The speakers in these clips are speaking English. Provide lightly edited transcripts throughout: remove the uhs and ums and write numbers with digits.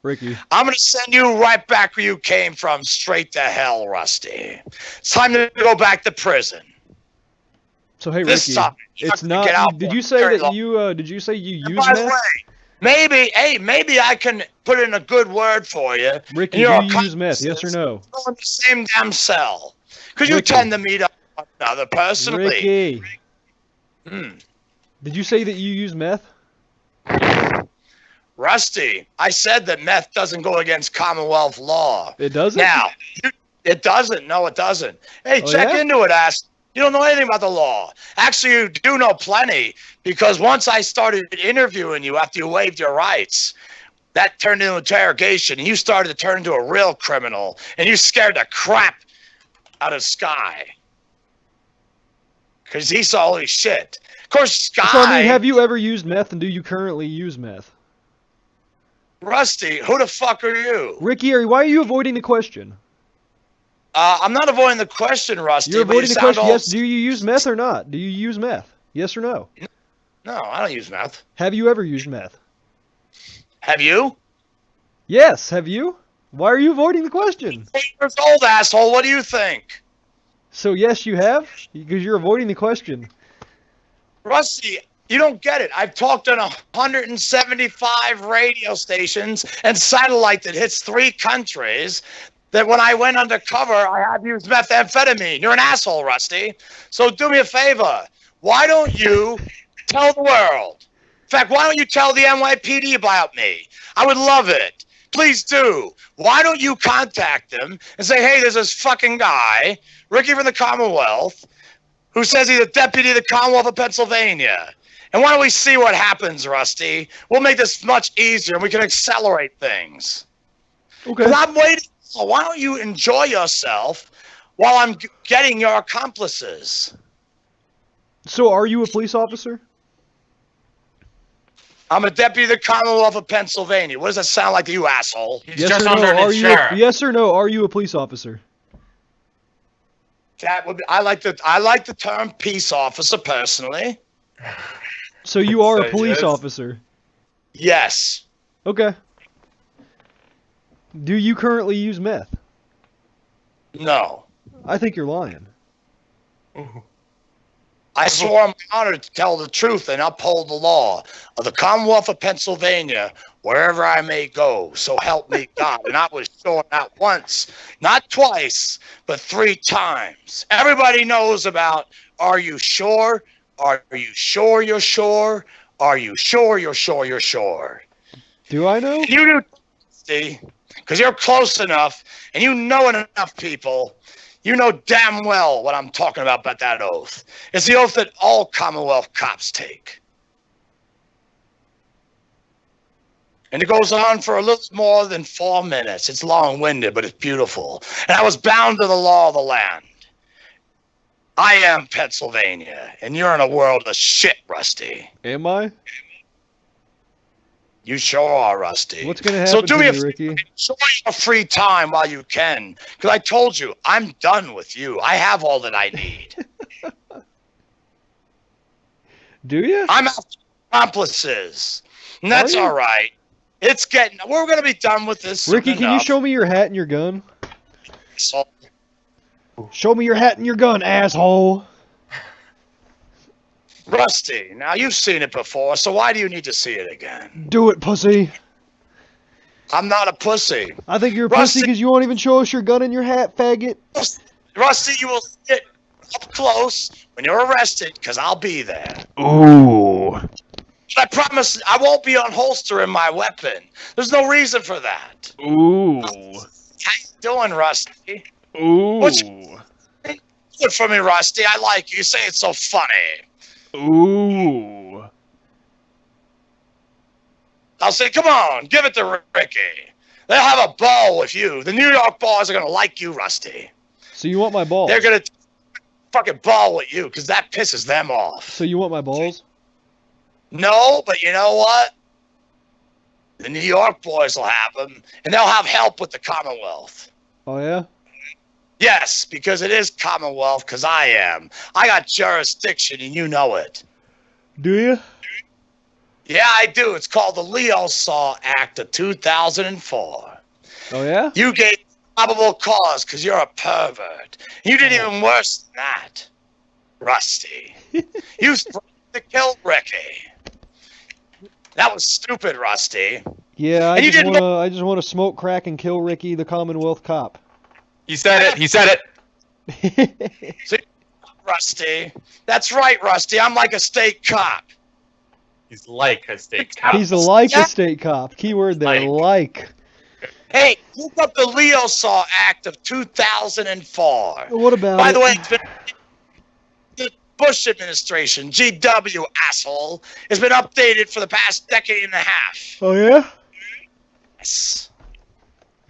Ricky. I'm going to send you right back where you came from, straight to hell, Rusty. It's time to go back to prison. So hey, This Ricky, time, it's not. Did you say that you? Did you say you use by the meth? way, maybe I can put in a good word for you. Ricky, do you use meth? Yes or no? In the same damn cell, because you tend to meet up with one another personally. Ricky. Did you say that you use meth? Rusty, I said that meth doesn't go against Commonwealth law. It doesn't? Now, it doesn't. No, it doesn't. Hey, check into it, ass. You don't know anything about the law. Actually, you do know plenty, because once I started interviewing you after you waived your rights, that turned into interrogation, and you started to turn into a real criminal, and you scared the crap out of Sky. Because he saw holy shit. Of course, Sky... So, I mean, have you ever used meth, and do you currently use meth? Rusty, who the fuck are you? Ricky, why are you avoiding the question? I'm not avoiding the question, Rusty. You're avoiding the question. Yes, do you use meth or not? Do you use meth? Yes or no? No, I don't use meth. Have you ever used meth? Have you? Yes, have you? Why are you avoiding the question? 8 years old, asshole. What do you think? So yes, you have? Because you're avoiding the question. Rusty, you don't get it. I've talked on 175 radio stations and satellite that hits 3 countries. That when I went undercover, I had used methamphetamine. You're an asshole, Rusty. So do me a favor. Why don't you tell the world? In fact, why don't you tell the NYPD about me? I would love it. Please do. Why don't you contact them and say, hey, there's this fucking guy, Ricky from the Commonwealth, who says he's a deputy of the Commonwealth of Pennsylvania. And why don't we see what happens, Rusty? We'll make this much easier and we can accelerate things. Okay. And I'm waiting. So why don't you enjoy yourself while I'm getting your accomplices? So are you a police officer? I'm a deputy of the Commonwealth of Pennsylvania. What does that sound like to you, asshole? Yes or no? Yes or no? Are you a police officer? That would be, I like the term peace officer personally. So you are a police officer? Yes. Okay. Do you currently use meth? No. I think you're lying. I swore on my honor to tell the truth and uphold the law of the Commonwealth of Pennsylvania wherever I may go. So help me God. And I was sure not once, not twice, but 3 times. Everybody knows about, are you sure? Are you sure you're sure? Are you sure you're sure you're sure? Do I know? You do, see? Because you're close enough, and you know enough people. You know damn well what I'm talking about that oath. It's the oath that all Commonwealth cops take. And it goes on for a little more than 4 minutes. It's long-winded, but it's beautiful. And I was bound to the law of the land. I am Pennsylvania, and you're in a world of shit, Rusty. Am I? You sure are, Rusty. What's going to happen to me, Ricky? Enjoy your free time while you can. Because I told you, I'm done with you. I have all that I need. Do you? I'm after accomplices. And that's all right. It's getting... We're going to be done with this Ricky, can you show me your hat and your gun? Show me your hat and your gun, asshole. Rusty, now you've seen it before, so why do you need to see it again? Do it, pussy. I'm not a pussy. I think you're a pussy because you won't even show us your gun and your hat, faggot. Rusty, you will get up close when you're arrested, because I'll be there. Ooh. But I promise I won't be unholstering my weapon. There's no reason for that. Ooh. How you doing, Rusty? Ooh. Good for me, Rusty. I like you. You say it's so funny. Ooh. I'll say, come on, give it to Ricky. They'll have a ball with you. The New York boys are going to like you, Rusty. So you want my balls? They're going to fucking ball with you because that pisses them off. So you want my balls? No, but you know what? The New York boys will have them, and they'll have help with the Commonwealth. Oh, yeah? Yes, because it is Commonwealth, because I am. I got jurisdiction, and you know it. Do you? Yeah, I do. It's called the Leo Saw Act of 2004. Oh yeah? You gave probable cause because you're a pervert. You did even worse than that, Rusty. You threatened to kill Ricky. That was stupid, Rusty. Yeah, And you didn't know. I just wanna smoke crack and kill Ricky, the Commonwealth cop. He said it. He said it. See, Rusty. That's right, Rusty. I'm like a state cop. He's like a state cop. He's like a state cop. Keyword there, like. Hey, look up the Leo Saw Act of 2004. What about By it? the way, it's been the Bush administration, GW asshole, has been updated for the past decade and a half. Oh yeah? Yes.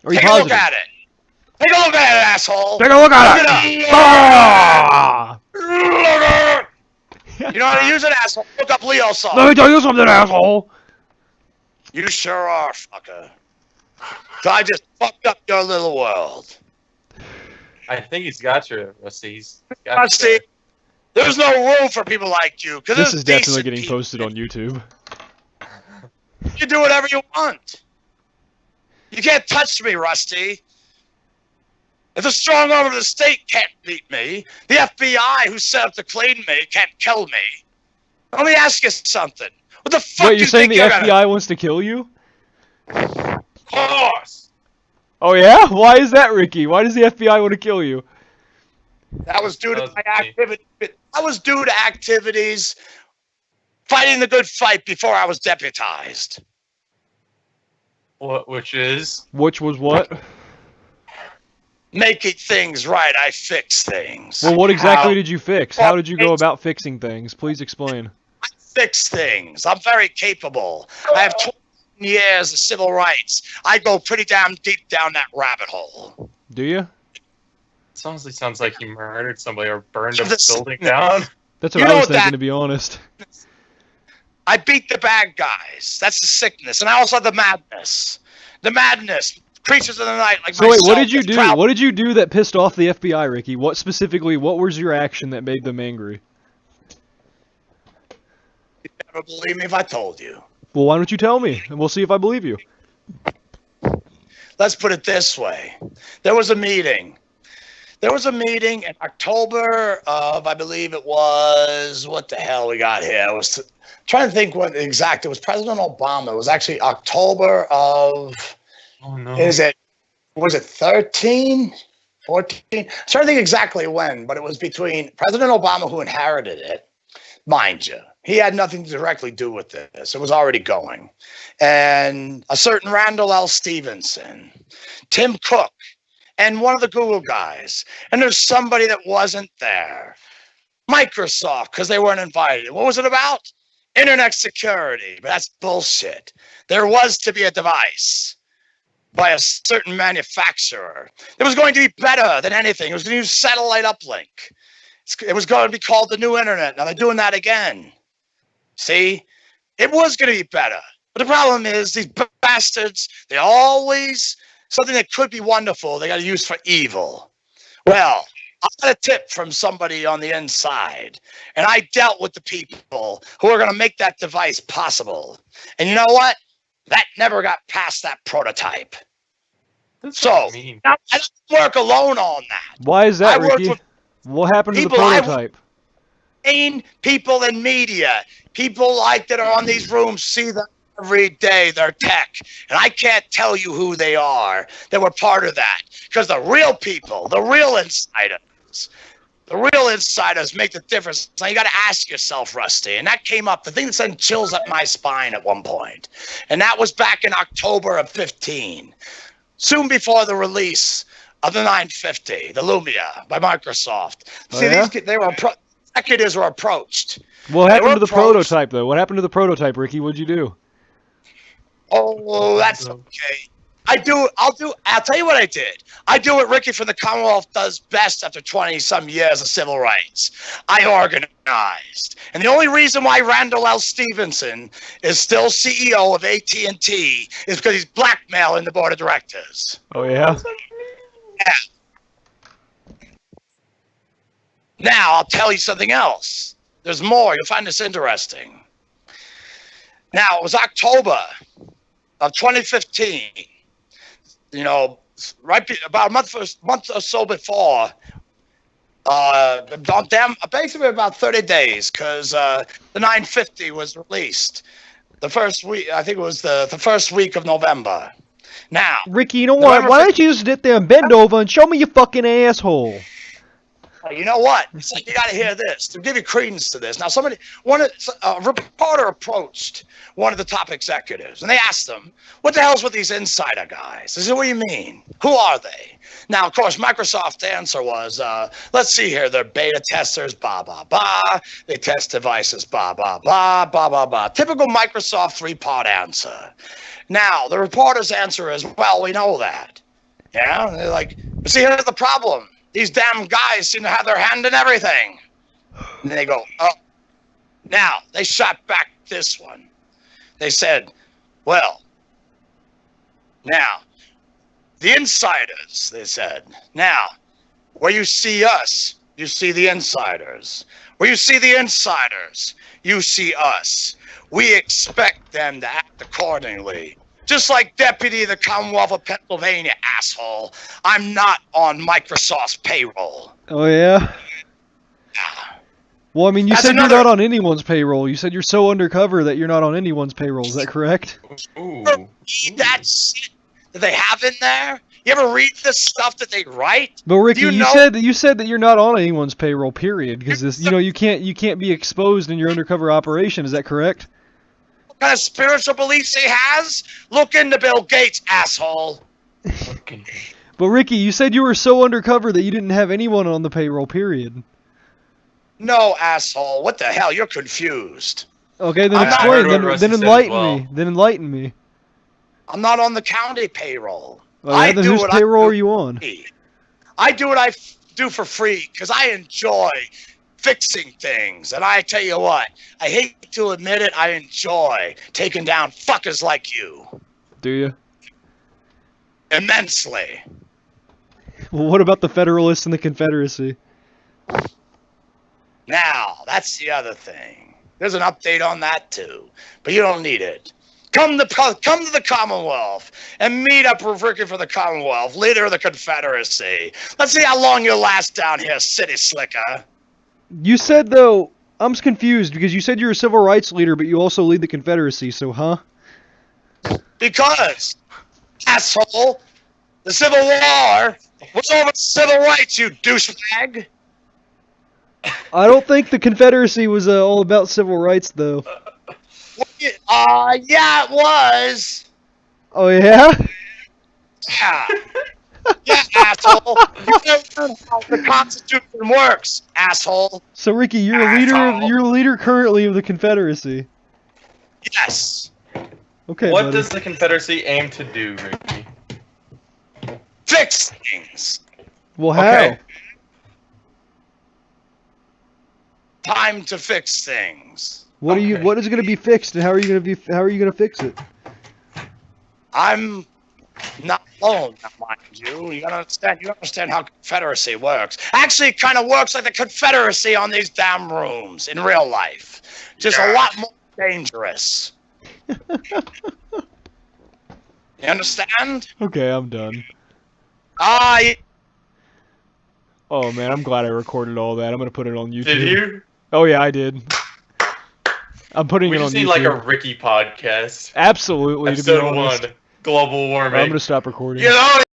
Are you Take positive? a look at it. Take a look at it, asshole. Take a look at Look it! it up. Ah! You know how to use it, asshole? Look up Leo Saw. Let me tell you something, asshole! You sure are, fucker. So I just fucked up your little world. I think he's got you, Rusty. He's got Rusty, you there. there's no room for people like you. This is definitely getting posted on YouTube. You can do whatever you want. You can't touch me, Rusty. If the strong arm of the state can't beat me, the FBI who set up to clean me can't kill me. Let me ask you something. What the fuck Wait, do you're you saying think the you're FBI wants to kill you? Of course. Oh yeah? Why is that, Ricky? Why does the FBI want to kill you? That was due to my activity. That was due to activities fighting the good fight before I was deputized. Which is? Which was what? Making things right, I fix things. Well, what exactly did you fix? How did you go about fixing things? Please explain. I fix things. I'm very capable. I have 20 years of civil rights. I go pretty damn deep down that rabbit hole. Do you? It honestly sounds like he murdered somebody or burned a This- building down. That's You what I know was thinking, that- to be honest. I beat the bad guys. That's the sickness. And I also have the madness. The madness. Creatures of the night like So wait, myself. what did you that's do? proud- What did you do that pissed off the FBI, Ricky? What specifically, what was your action that made them angry? You'd never believe me if I told you. Well, why don't you tell me, and we'll see if I believe you. Let's put it this way. There was a meeting. There was a meeting in October of, I believe it was, what the hell we got here? I was trying to think what exact. It was President Obama. It was actually October of, Oh no. was it 13? 14? I'm trying to think exactly when, but it was between President Obama, who inherited it, mind you. He had nothing to directly do with this. It was already going. And a certain Randall L. Stevenson, Tim Cook, and one of the Google guys. And there's somebody that wasn't there. Microsoft, because they weren't invited. What was it about? Internet security. But that's bullshit. There was to be a device by a certain manufacturer. It was going to be better than anything. It was going to use satellite uplink. It was going to be called the new internet. Now they're doing that again. See? It was going to be better. But the problem is these bastards, they always, something that could be wonderful, they got to use for evil. Well, I got a tip from somebody on the inside, and I dealt with the people who are going to make that device possible. And you know what? That never got past that prototype. That's So, mean. now, I don't work alone on that. Why is that, I worked Ricky? with What happened to the people I- prototype? People in media, people like that are on these rooms, see them every day, their tech. And I can't tell you who they are that were part of that. Because the real people, the real insiders make the difference. Now you got to ask yourself, Rusty, and that came up, the thing that sent chills up my spine at one point. And that was back in October of 15, soon before the release of the 950, the Lumia by Microsoft. Oh, See, yeah? executives were approached. What They happened were to the approached. prototype, though? What happened to the prototype, Ricky? What'd you do? Oh, that's okay. I'll tell you what I did. I do what Ricky from the Commonwealth does best after 20-some years of civil rights. I organized. And the only reason why Randall L. Stevenson is still CEO of AT&T is because he's blackmailing the board of directors. Oh, yeah? Now, I'll tell you something else. There's more. You'll find this interesting. Now, it was October of 2015. You know, about a month or so before, basically about 30 days, because the 950 was released. The first week, I think it was the first week of November. Now, Ricky, you know what? Why don't you just sit there and bend over and show me your fucking asshole? You know what? You got to hear this to give you credence to this. Now, a reporter approached one of the top executives, and they asked them, "What the hell's with these insider guys?" They said, "What do you mean? Who are they?" Now, of course, Microsoft's answer was, "Let's see here. They're beta testers, blah blah blah. They test devices, blah blah blah, blah blah blah." Typical Microsoft three-part answer. Now, the reporter's answer is, "Well, we know that." Yeah, and they're like, "But see, here's the problem. These damn guys seem to have their hand in everything." And they go, "Oh." Now, they shot back this one. They said, "Well, now, the insiders," they said. "Now, where you see us, you see the insiders. Where you see the insiders, you see us. We expect them to act accordingly. Just like Deputy of the Commonwealth of Pennsylvania, asshole. I'm not on Microsoft's payroll." Oh, yeah? Well, I mean, you said you're not on anyone's payroll. You said you're so undercover that you're not on anyone's payroll. Is that correct? Ooh. That shit that they have in there? You ever read the stuff that they write? But Ricky, you said that you're not on anyone's payroll, period. Because you can't be exposed in your undercover operation. Is that correct? What kind of spiritual beliefs he has? Look into Bill Gates, asshole. But Ricky, you said you were so undercover that you didn't have anyone on the payroll, period. No, asshole. What the hell? You're confused. Okay, then explain. Then enlighten me. Then enlighten me. I'm not on the county payroll. Then whose payroll are you on? I do what I do for free because I enjoy fixing things. And I tell you what, I hate to admit it, I enjoy taking down fuckers like you. Do you? Immensely. Well, what about the Federalists and the Confederacy? Now, that's the other thing. There's an update on that too, but you don't need it. Come to the Commonwealth and meet up with Ricky for the Commonwealth, leader of the Confederacy. Let's see how long you last down here, city slicker. You said, though, I'm confused because you said you're a civil rights leader, but you also lead the Confederacy, so huh? Because, asshole, the Civil War was over civil rights, you douchebag. I don't think the Confederacy was all about civil rights, though. Yeah, it was. Oh, yeah? Yeah. Yeah, asshole. You don't know how the Constitution works, asshole. So, Ricky, you're a leader currently of the Confederacy. Yes. Okay, What buddy. does the Confederacy aim to do, Ricky? Fix things. Well, how? Okay. Time to fix things. What is going to be fixed, and how are you going to fix it? I'm not alone, mind you. You understand how Confederacy works. Actually, it kind of works like the Confederacy on these damn rooms in real life. Just a lot more dangerous. You understand? Okay, I'm done. Yeah. Oh man, I'm glad I recorded all that. I'm gonna put it on YouTube. Did you? Oh yeah, I did. I'm putting We it on just YouTube. need like a Ricky podcast. Absolutely. Episode to be honest. 1, global warming. I'm gonna stop recording. You know,